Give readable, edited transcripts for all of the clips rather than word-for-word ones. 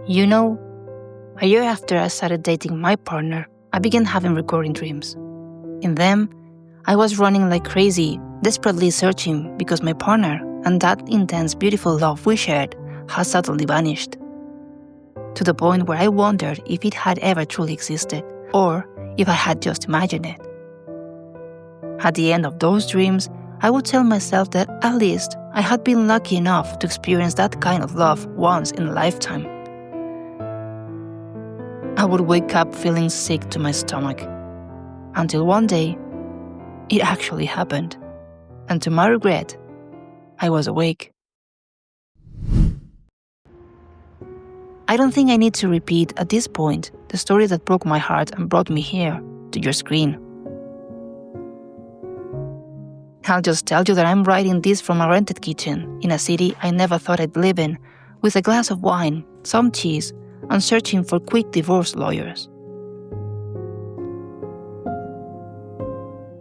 You know, a year after I started dating my partner, I began having recurring dreams. In them, I was running like crazy, desperately searching because my partner and that intense, beautiful love we shared had suddenly vanished. To the point where I wondered if it had ever truly existed, or if I had just imagined it. At the end of those dreams, I would tell myself that at least I had been lucky enough to experience that kind of love once in a lifetime. I would wake up feeling sick to my stomach, until one day, it actually happened, and to my regret, I was awake. I don't think I need to repeat at this point the story that broke my heart and brought me here, to your screen. I'll just tell you that I'm writing this from a rented kitchen in a city I never thought I'd live in, with a glass of wine, some cheese, and searching for quick divorce lawyers.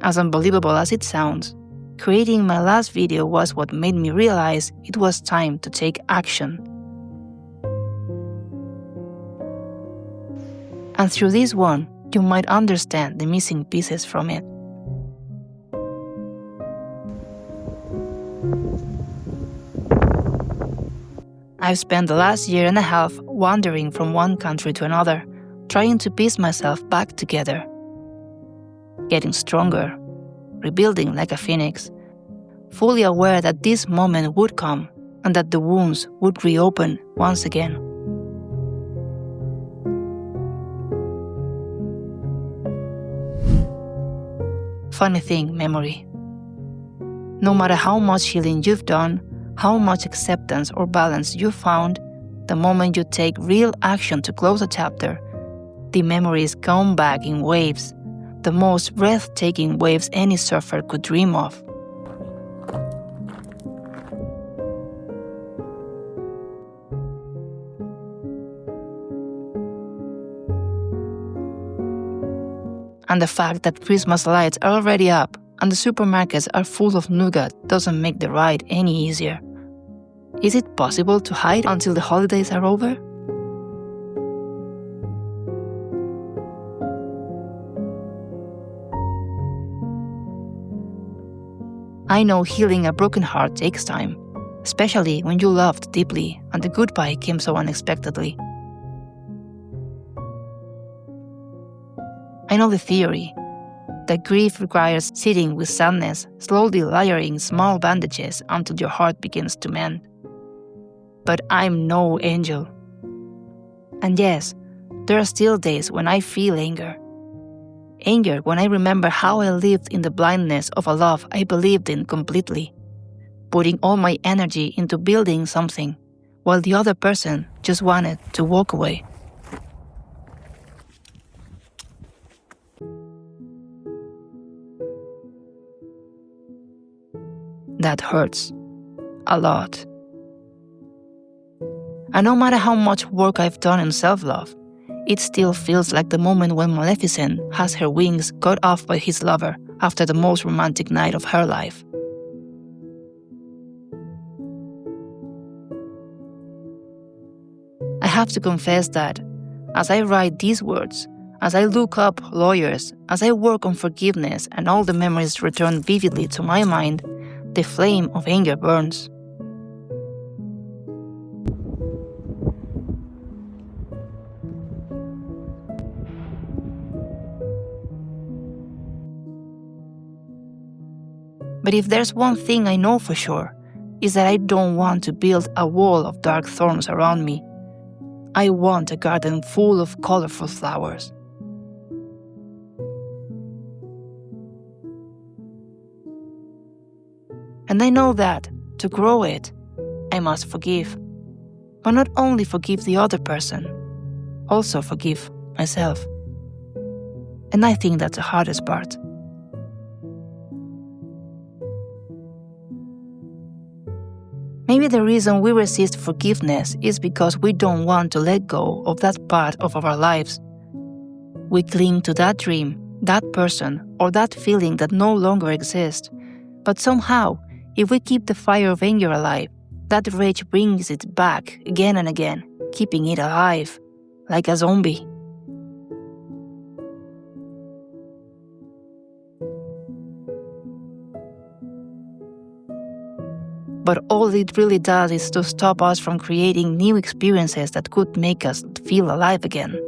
As unbelievable as it sounds, creating my last video was what made me realize it was time to take action. And through this one, you might understand the missing pieces from it. I've spent the last year and a half wandering from one country to another, trying to piece myself back together. Getting stronger, rebuilding like a phoenix, fully aware that this moment would come and that the wounds would reopen once again. Funny thing, memory. No matter how much healing you've done, how much acceptance or balance you found, the moment you take real action to close a chapter, the memories come back in waves, the most breathtaking waves any surfer could dream of. And the fact that Christmas lights are already up and the supermarkets are full of nougat doesn't make the ride any easier. Is it possible to hide until the holidays are over? I know healing a broken heart takes time, especially when you loved deeply and the goodbye came so unexpectedly. I know the theory that grief requires sitting with sadness, slowly layering small bandages until your heart begins to mend. But I'm no angel. And yes, there are still days when I feel anger. Anger when I remember how I lived in the blindness of a love I believed in completely, putting all my energy into building something, while the other person just wanted to walk away. That hurts. A lot. And no matter how much work I've done in self-love, it still feels like the moment when Maleficent has her wings cut off by his lover after the most romantic night of her life. I have to confess that, as I write these words, as I look up lawyers, as I work on forgiveness and all the memories return vividly to my mind, the flame of anger burns. But if there's one thing I know for sure, is that I don't want to build a wall of dark thorns around me. I want a garden full of colorful flowers. And I know that, to grow it, I must forgive. But not only forgive the other person, also forgive myself. And I think that's the hardest part. Maybe the reason we resist forgiveness is because we don't want to let go of that part of our lives. We cling to that dream, that person, or that feeling that no longer exists. But somehow, if we keep the fire of anger alive, that rage brings it back again and again, keeping it alive, like a zombie. But all it really does is to stop us from creating new experiences that could make us feel alive again.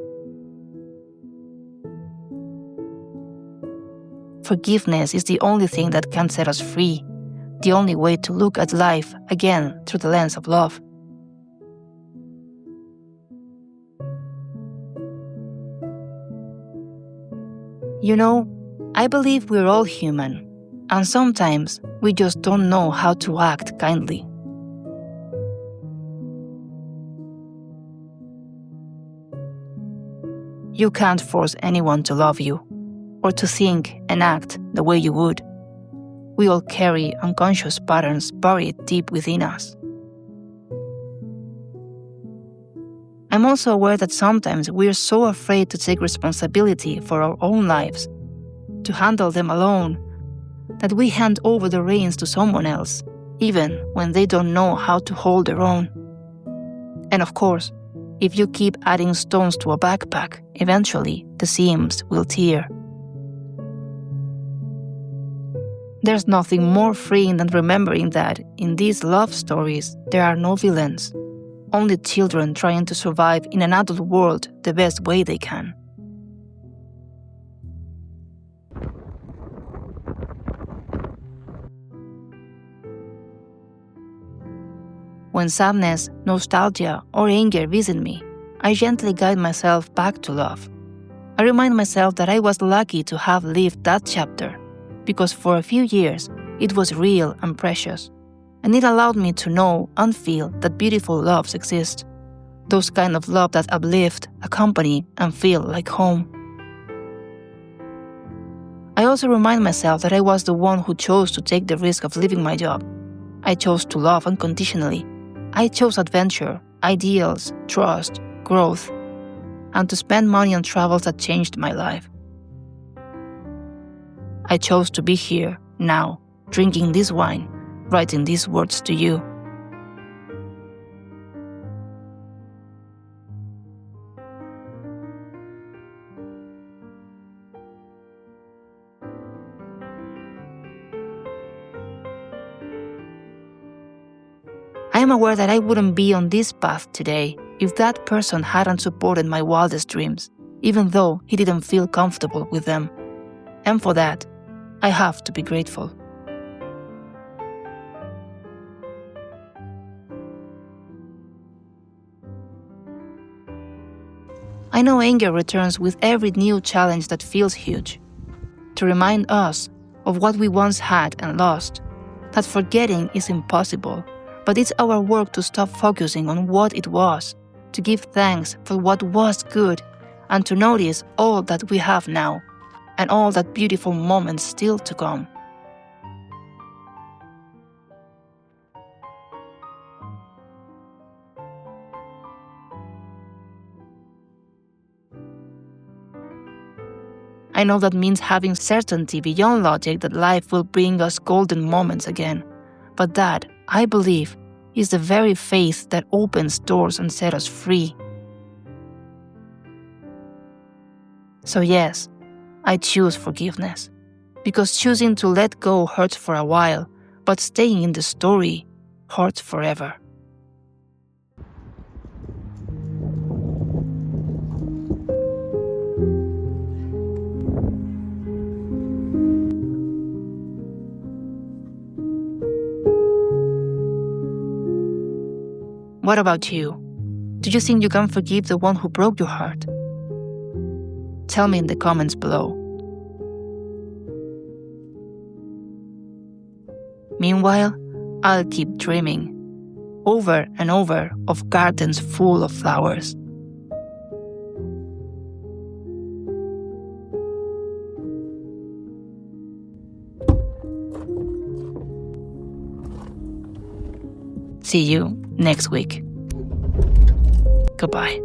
Forgiveness is the only thing that can set us free, the only way to look at life again through the lens of love. You know, I believe we're all human, and sometimes we just don't know how to act kindly. You can't force anyone to love you, or to think and act the way you would. We all carry unconscious patterns buried deep within us. I'm also aware that sometimes we're so afraid to take responsibility for our own lives, to handle them alone, that we hand over the reins to someone else, even when they don't know how to hold their own. And of course, if you keep adding stones to a backpack, eventually the seams will tear. There's nothing more freeing than remembering that in these love stories there are no villains, only children trying to survive in an adult world the best way they can. When sadness, nostalgia, or anger visit me, I gently guide myself back to love. I remind myself that I was lucky to have lived that chapter, because for a few years it was real and precious, and it allowed me to know and feel that beautiful loves exist, those kind of love that uplift, accompany, and feel like home. I also remind myself that I was the one who chose to take the risk of leaving my job. I chose to love unconditionally. I chose adventure, ideals, trust, growth, and to spend money on travels that changed my life. I chose to be here, now, drinking this wine, writing these words to you. I am aware that I wouldn't be on this path today if that person hadn't supported my wildest dreams, even though he didn't feel comfortable with them. And for that, I have to be grateful. I know anger returns with every new challenge that feels huge, to remind us of what we once had and lost, that forgetting is impossible, but it's our work to stop focusing on what it was, to give thanks for what was good, and to notice all that we have now, and all that beautiful moments still to come. I know that means having certainty beyond logic that life will bring us golden moments again, but that, I believe, is the very faith that opens doors and sets us free. So yes, I choose forgiveness, because choosing to let go hurts for a while, but staying in the story hurts forever. What about you? Do you think you can forgive the one who broke your heart? Tell me in the comments below. Meanwhile, I'll keep dreaming, over and over, of gardens full of flowers. See you next week. Goodbye.